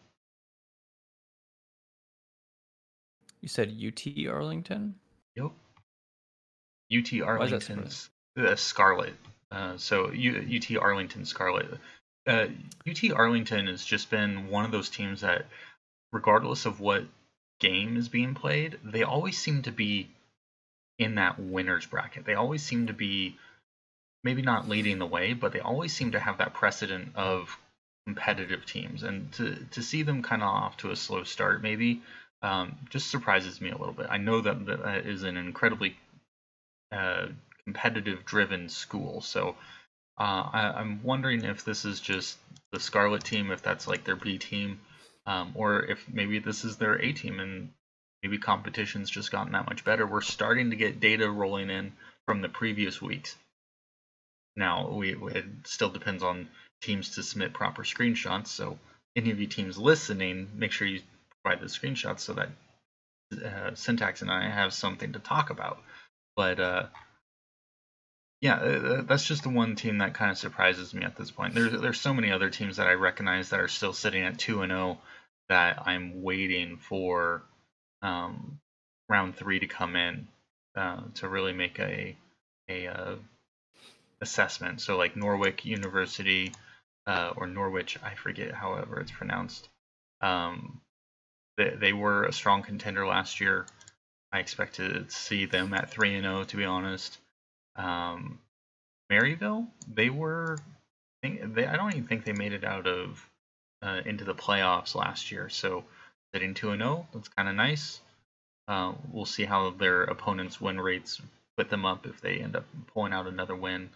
you said UT Arlington. Yep. UT Why is that surprising? Arlington's Scarlet. So UT Arlington Scarlet. UT Arlington has just been one of those teams that, regardless of what game is being played, they always seem to be in that winners bracket. They always seem to be maybe not leading the way, but they always seem to have that precedent of competitive teams. And to see them kind of off to a slow start, maybe, just surprises me a little bit. I know that is an incredibly uh, competitive driven school. So I'm wondering if this is just the Scarlet team, if that's like their B team, or if maybe this is their A team and maybe competition's just gotten that much better. We're starting to get data rolling in from the previous weeks. Now, it still depends on teams to submit proper screenshots. So any of you teams listening, make sure you provide the screenshots so that Syntax and I have something to talk about. But yeah, that's just the one team that kind of surprises me at this point. There's so many other teams that I recognize that are still sitting at 2-0 that I'm waiting for round 3 to come in to really make a assessment. So like Norwich University or Norwich, I forget however it's pronounced. They were a strong contender last year. I expect to see them at 3-0, to be honest. Maryville, they were. I don't even think they made it out of into the playoffs last year. So sitting 2-0, that's kind of nice. We'll see how their opponents' win rates put them up if they end up pulling out another win.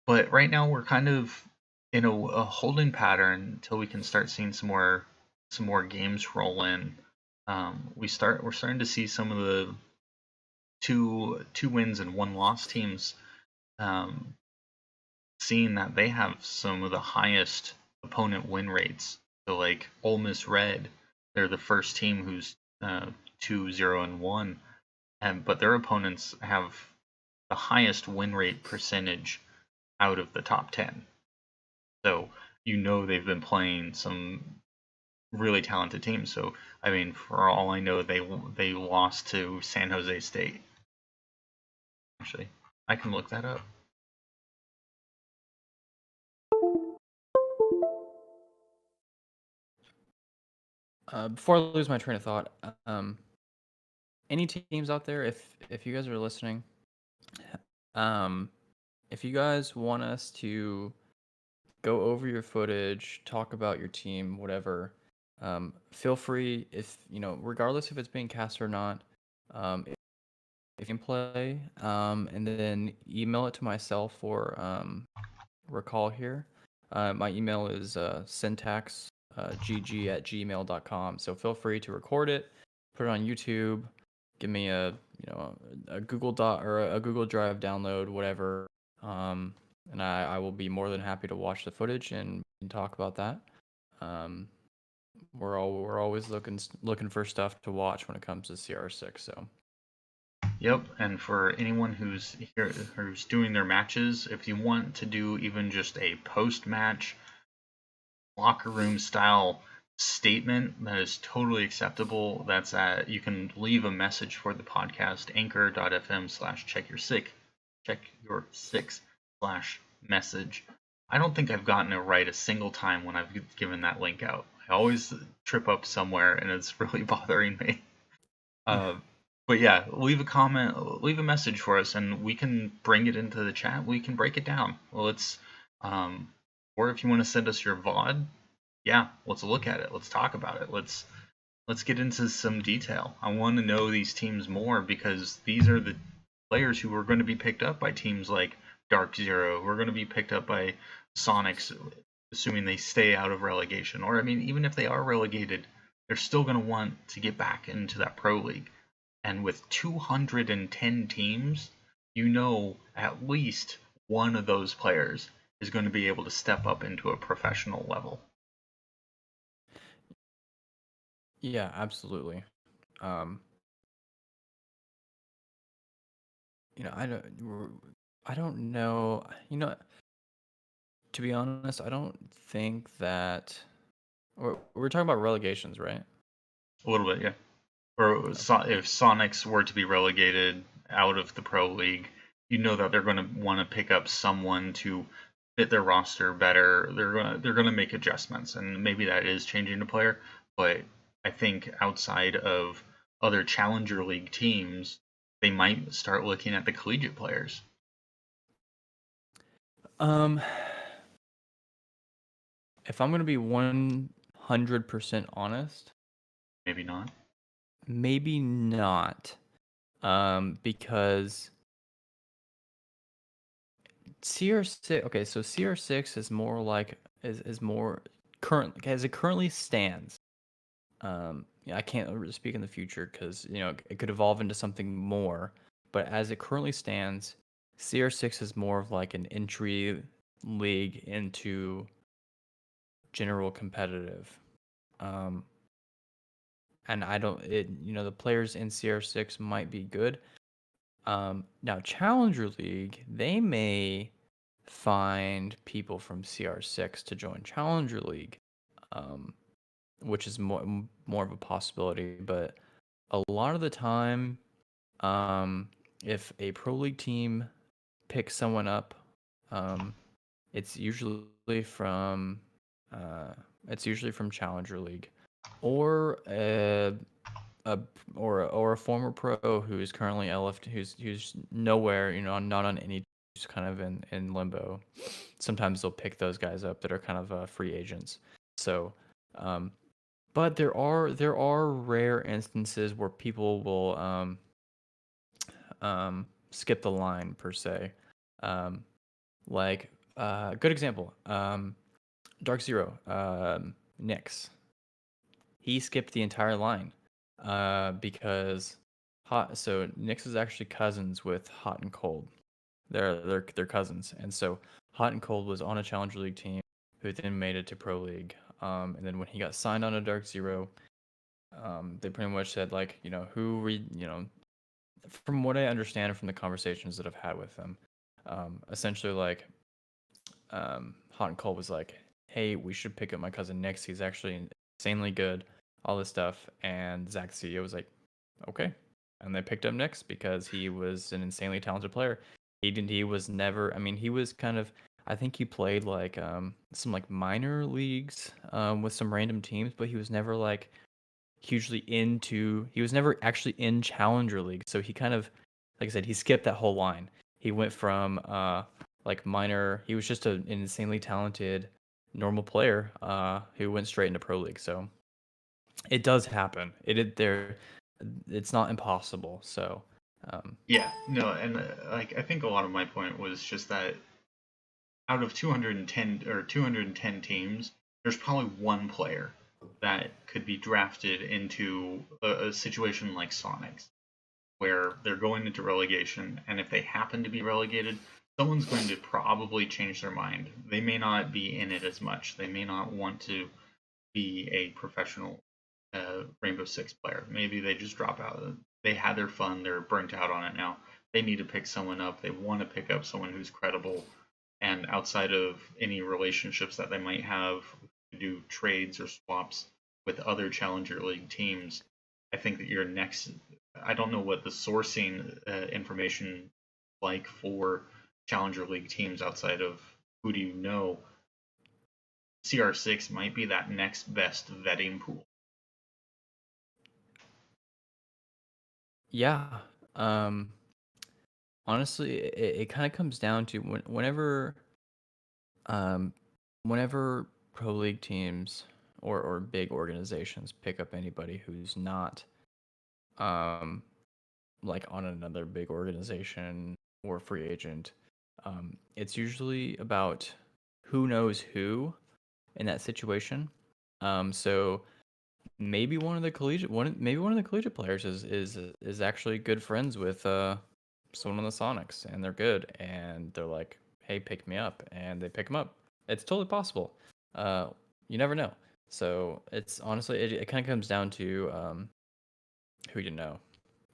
But right now we're kind of in a holding pattern until we can start seeing some more games roll in. We're starting to see some of the two wins and one loss teams seeing that they have some of the highest opponent win rates. So like Ole Miss Red, they're the first team who's 2-0-1, but their opponents have the highest win rate percentage out of the top 10. So they've been playing some really talented teams. So I mean, for all I know, they lost to San Jose State. Actually, I can look that up. Before I lose my train of thought, any teams out there, if you guys are listening, if you guys want us to go over your footage, talk about your team, whatever, feel free. If regardless if it's being cast or not, if you can play, and then email it to myself or recall here. My email is syntaxgg@gmail.com. So feel free to record it, put it on YouTube, give me a Google Doc or a Google Drive download, whatever. And I will be more than happy to watch the footage and talk about that. We're always looking for stuff to watch when it comes to CR6. So. Yep, and for anyone who's doing their matches, if you want to do even just a post-match locker room style statement, that is totally acceptable. That's you can leave a message for the podcast, anchor.fm/check your six/message. I don't think I've gotten it right a single time when I've given that link out. I always trip up somewhere, and it's really bothering me. But yeah, leave a comment, leave a message for us, and we can bring it into the chat. We can break it down. Or if you want to send us your VOD, yeah, let's look at it. Let's talk about it. Let's get into some detail. I want to know these teams more because these are the players who are going to be picked up by teams like Dark Zero, who are going to be picked up by Sonics, assuming they stay out of relegation. Or I mean, even if they are relegated, they're still going to want to get back into that pro league. And with 210 teams, at least one of those players is going to be able to step up into a professional level. Yeah, absolutely. I don't know. To be honest, I don't think that we're talking about relegations, right? A little bit, yeah. Or if Sonics were to be relegated out of the Pro League, that they're going to want to pick up someone to fit their roster better. They're going to make adjustments, and maybe that is changing the player. But I think outside of other Challenger League teams, they might start looking at the collegiate players. If I'm going to be 100% honest, maybe not. Maybe not. Because CR6, okay, so CR6 is more like is more current as it currently stands. I can't speak in the future because it could evolve into something more. But as it currently stands, CR6 is more of like an entry league into general competitive. And the players in CR6 might be good. Now Challenger League, they may find people from CR6 to join Challenger League, which is more of a possibility. But a lot of the time, um, if a pro league team picks someone up, um, it's usually from uh, it's usually from Challenger League, or a or a former pro who's currently LF, who's nowhere, not on any, just kind of in limbo. Sometimes they'll pick those guys up that are kind of free agents. So, um, but there are rare instances where people will skip the line per se. Um, like good example, Dark Zero, Nyx. He skipped the entire line because hot. So Nyx is actually cousins with Hot and Cold. They're cousins, and so Hot and Cold was on a Challenger League team who then made it to Pro League. And then when he got signed on a Dark Zero, they pretty much said like, from what I understand from the conversations that I've had with them, essentially like, Hot and Cold was like, "Hey, we should pick up my cousin Nyx. He's actually insanely good, all this stuff." And Zach, the CEO, was like, "Okay," and they picked up Nyx because he was an insanely talented player. He was never. I mean, he was kind of. I think he played like some like minor leagues with some random teams, but he was never like hugely into. He was never actually in Challenger League, so he kind of, like I said, he skipped that whole line. He went from like minor. He was just an insanely talented normal player who went straight into Pro League. So it does happen. It's not impossible. So Yeah, no, and like I think a lot of my point was just that out of 210 or 210 teams, there's probably one player that could be drafted into a situation like Sonic's, where they're going into relegation, and if they happen to be relegated, someone's going to probably change their mind. They may not be in it as much. They may not want to be a professional Rainbow Six player. Maybe they just drop out. They had their fun. They're burnt out on it now. They need to pick someone up. They want to pick up someone who's credible. And outside of any relationships that they might have to do trades or swaps with other Challenger League teams, I think that your next. I don't know what the sourcing information like for Challenger League teams outside of who do you know. CR6 might be that next best vetting pool. yeah, um, honestly, it kind of comes down to um, whenever pro league teams or big organizations pick up anybody who's not um, like on another big organization or free agent, it's usually about who knows who in that situation. So maybe one of the collegiate players is actually good friends with someone on the Sonics, and they're good, and they're like, "Hey, pick me up," and they pick him up. It's totally possible. Uh, you never know. So it's honestly, it kind of comes down to who you know,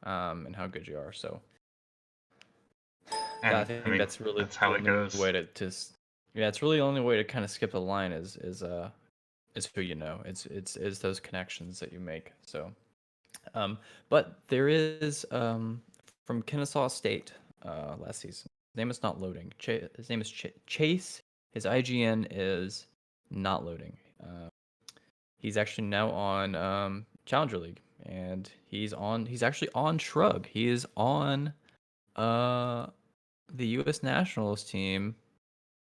and how good you are. So I And I think mean, that's really that's the how it only goes. way yeah, it's really the only way to kind of skip the line is who you know. It's those connections that you make. So um, but there is from Kennesaw State last season. His name is not loading. His name is Chase. His IGN is not loading. He's actually now on Challenger League, and He's actually on Shrug. He is on uh the U.S. Nationals team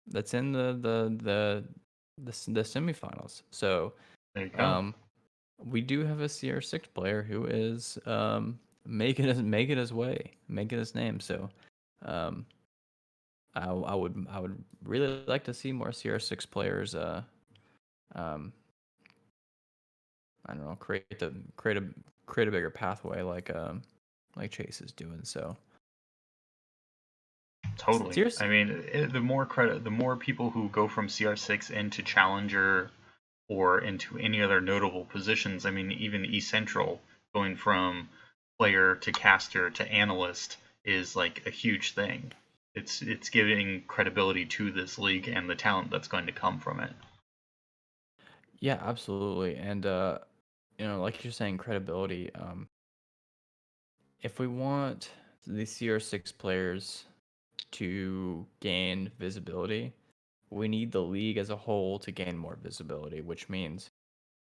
that's in the semifinals. So There you go. um, we do have a CR6 player who is making his way, making his name. So um, I would really like to see more CR6 players. Um, I don't know, create a bigger pathway like Chase is doing. So Totally. CR6. I mean, the more credit, the more people who go from CR6 into Challenger or into any other notable positions. I mean, even E Central going from player to caster to analyst is like a huge thing. It's giving credibility to this league and the talent that's going to come from it. Yeah, absolutely. And like you're saying, credibility. if we want the CR6 players to gain visibility, we need the league as a whole to gain more visibility, which means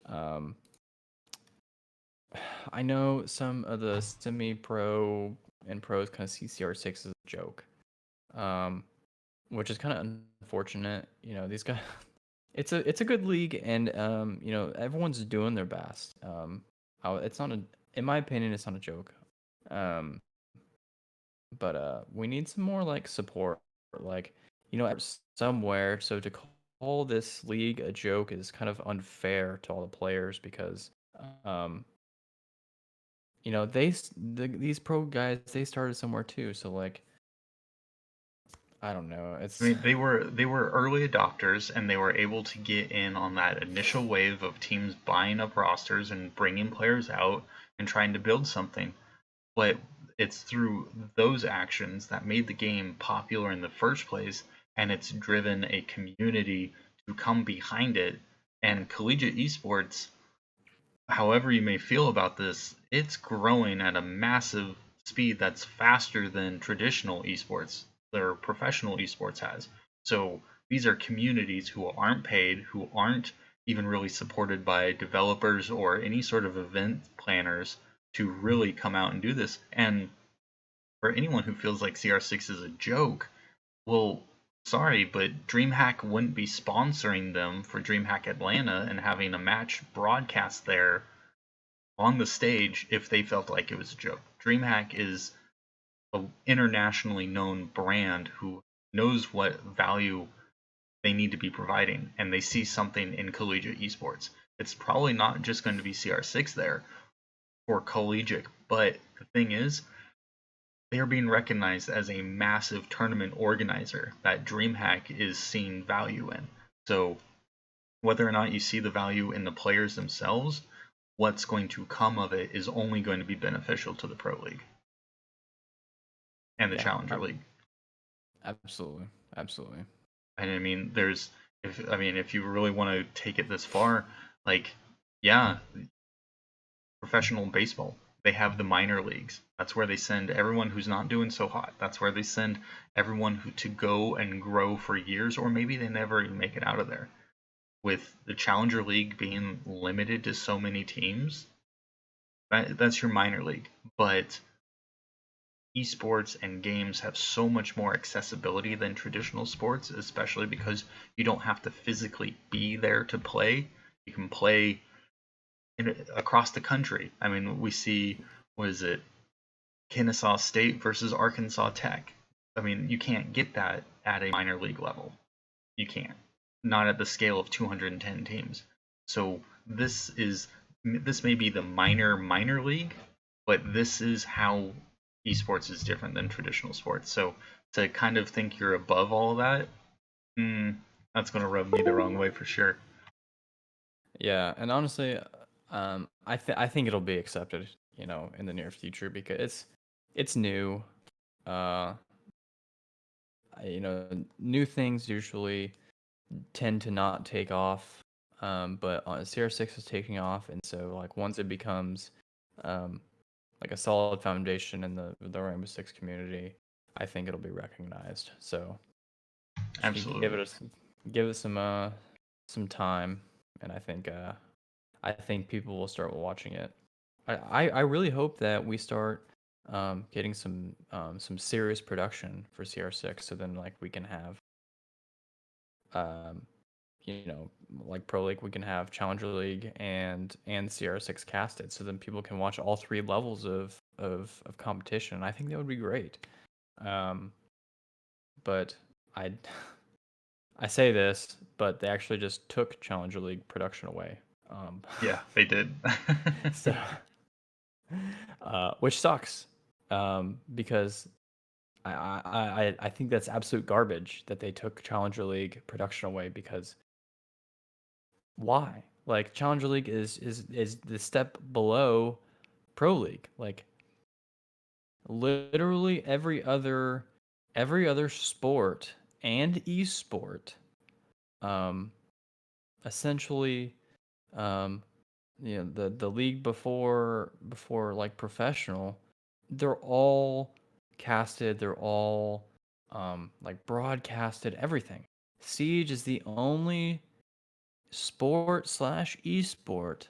um, I know some of the semi-pro and pros kind of see CR6 as a joke, um, which is kind of unfortunate. You know, these guys, it's a good league, and you know, everyone's doing their best. It's not a, in my opinion, it's not a joke. Um, but we need some more like support, like you know, somewhere. So to call this league a joke is kind of unfair to all the players because um, you know, these pro guys they started somewhere too. So like, I don't know. I It's mean, they were early adopters, and they were able to get in on that initial wave of teams buying up rosters and bringing players out and trying to build something. But it's through those actions that made the game popular in the first place, and it's driven a community to come behind it. And collegiate esports, however you may feel about this, it's growing at a massive speed that's faster than traditional esports or professional esports has. So these are communities who aren't paid, who aren't even really supported by developers or any sort of event planners to really come out and do this. And for anyone who feels like CR6 is a joke, well, sorry, but DreamHack wouldn't be sponsoring them for DreamHack Atlanta and having a match broadcast there on the stage if they felt like it was a joke. DreamHack is an internationally known brand who knows what value they need to be providing, and they see something in collegiate esports. It's probably not just going to be CR6 there for collegiate, but the thing is, they are being recognized as a massive tournament organizer that DreamHack is seeing value in. So whether or not you see the value in the players themselves, what's going to come of it is only going to be beneficial to the Pro League and the yeah, Challenger League. absolutely, absolutely. And I mean, if you really want to take it this far, like, yeah, professional baseball, they have the minor leagues. That's where they send everyone who's not doing so hot. That's where they send everyone to go and grow for years, or maybe they never even make it out of there. With the Challenger League being limited to so many teams, that's your minor league. But esports and games have so much more accessibility than traditional sports, especially because you don't have to physically be there to play. You can play across the country. I mean, we see, what is it, Kennesaw State versus Arkansas Tech. I mean, you can't get that at a minor league level. You can't. Not at the scale of 210 teams. So this may be the minor league, but this is how esports is different than traditional sports. So to kind of think you're above all of that, that's going to rub me the wrong way for sure. Yeah, and honestly, I think it'll be accepted, you know, in the near future because it's new. Uh, you know, new things usually tend to not take off, but CR6 is taking off, and so like once it becomes um, like a solid foundation in the Rainbow Six community, I think it'll be recognized. So just need to Absolutely. give it some time, and I think people will start watching it. I really hope that we start getting some serious production for CR6, so then like we can have um, you know, like Pro League, we can have Challenger League and CR6 casted, so then people can watch all three levels of competition. I think that would be great. Um, but I I say this, but they actually just took Challenger League production away. Yeah, they did. So which sucks, because I think that's absolute garbage that they took Challenger League production away because why? Like Challenger League is the step below Pro League. Like literally every other sport and esport um essentially um you know the league before like professional they're all casted, they're all like broadcasted, everything. Siege is the only sport slash esport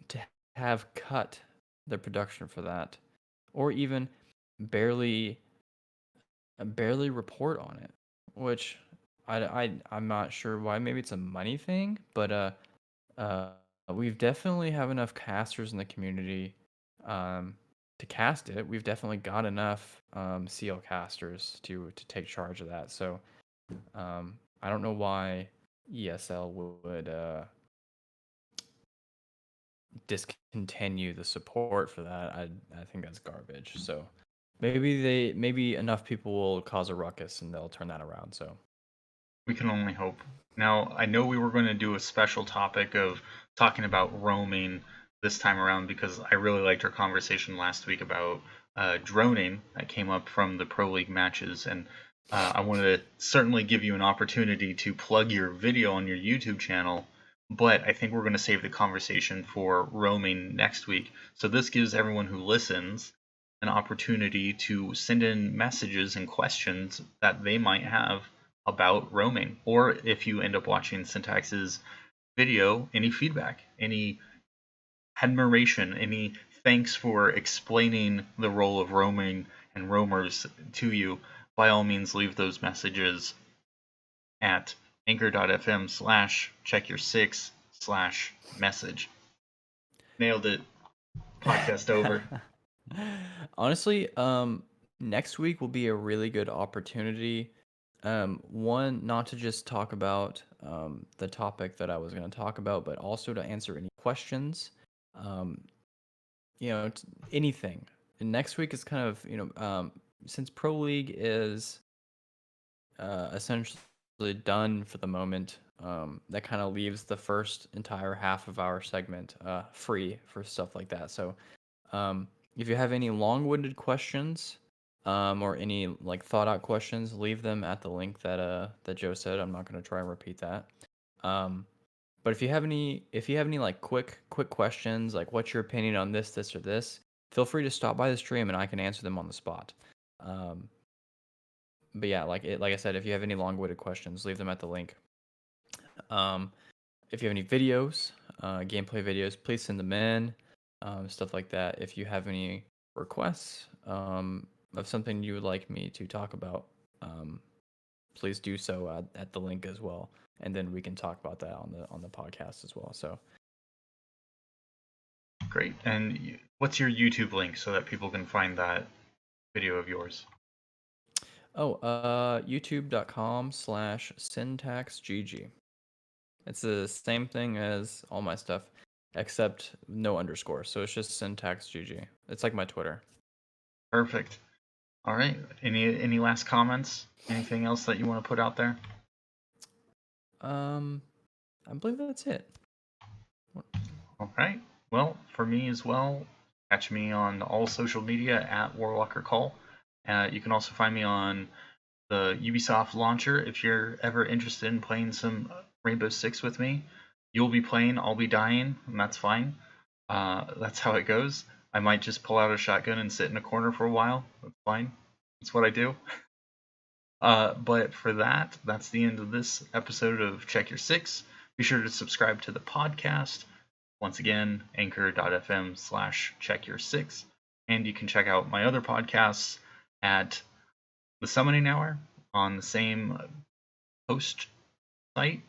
to have cut the production for that, or even barely barely report on it, which I'm not sure why. Maybe it's a money thing, but uh, we've definitely have enough casters in the community to cast it. We've definitely got enough CL casters to take charge of that. So I don't know why ESL would discontinue the support for that. I think that's garbage. So maybe enough people will cause a ruckus and they'll turn that around. So We can only hope. Now, I know we were going to do a special topic of talking about roaming this time around because I really liked our conversation last week about droning that came up from the Pro League matches. And I wanted to certainly give you an opportunity to plug your video on your YouTube channel. But I think we're going to save the conversation for roaming next week. So this gives everyone who listens an opportunity to send in messages and questions that they might have about roaming, or if you end up watching Syntax's video, any feedback, any admiration, any thanks for explaining the role of roaming and roamers to you, by all means leave those messages at anchor.fm/checkyour6/message. Nailed it. Podcast over. honestly, next week will be a really good opportunity. One, not to just talk about the topic that I was going to talk about, but also to answer any questions. Um, anything. And next week is kind of, since Pro League is essentially done for the moment, that kind of leaves the first entire half of our segment free for stuff like that. So if you have any long-winded questions or any like thought-out questions, leave them at the link that Joe said. I'm not going to try and repeat that. But if you have any like quick questions, like what's your opinion on this or this, feel free to stop by the stream and I can answer them on the spot. Um, but yeah, like I said, if you have any long-winded questions, leave them at the link. Um, if you have any videos, gameplay videos, please send them in, stuff like that. If you have any requests of something you would like me to talk about, please do so at the link as well, and then we can talk about that on the podcast as well. So Great. And what's your YouTube link so that people can find that video of yours? youtube.com/syntaxgg. It's the same thing as all my stuff, except no underscore. So it's just syntaxgg. It's like my Twitter. Perfect. All right. Any last comments? Anything else that you want to put out there? I believe that's it. All right. Well, for me as well, catch me on all social media at Warwalker Call. You can also find me on the Ubisoft launcher if you're ever interested in playing some Rainbow Six with me. You'll be playing, I'll be dying, and that's fine. That's how it goes. I might just pull out a shotgun and sit in a corner for a while. That's fine. That's what I do. But for that, that's the end of this episode of Check Your Six. Be sure to subscribe to the podcast. Once again, anchor.fm/checkyour6. And you can check out my other podcasts at The Summoning Hour on the same host site,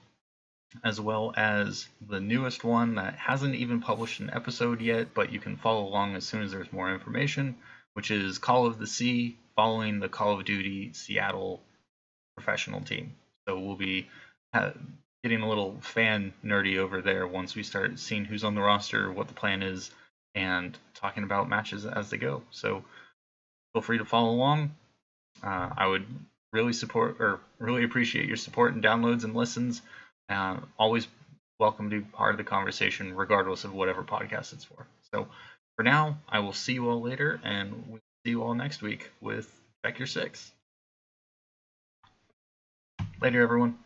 as well as the newest one that hasn't even published an episode yet, but you can follow along as soon as there's more information, which is Call of the Sea, following the Call of Duty Seattle professional team. So we'll be getting a little fan nerdy over there once we start seeing who's on the roster, what the plan is, and talking about matches as they go. So feel free to follow along. I would really appreciate your support and downloads and listens. Always welcome to be part of the conversation, regardless of whatever podcast it's for. So for now, I will see you all later, and we'll see you all next week with Check Your Six. Later, everyone.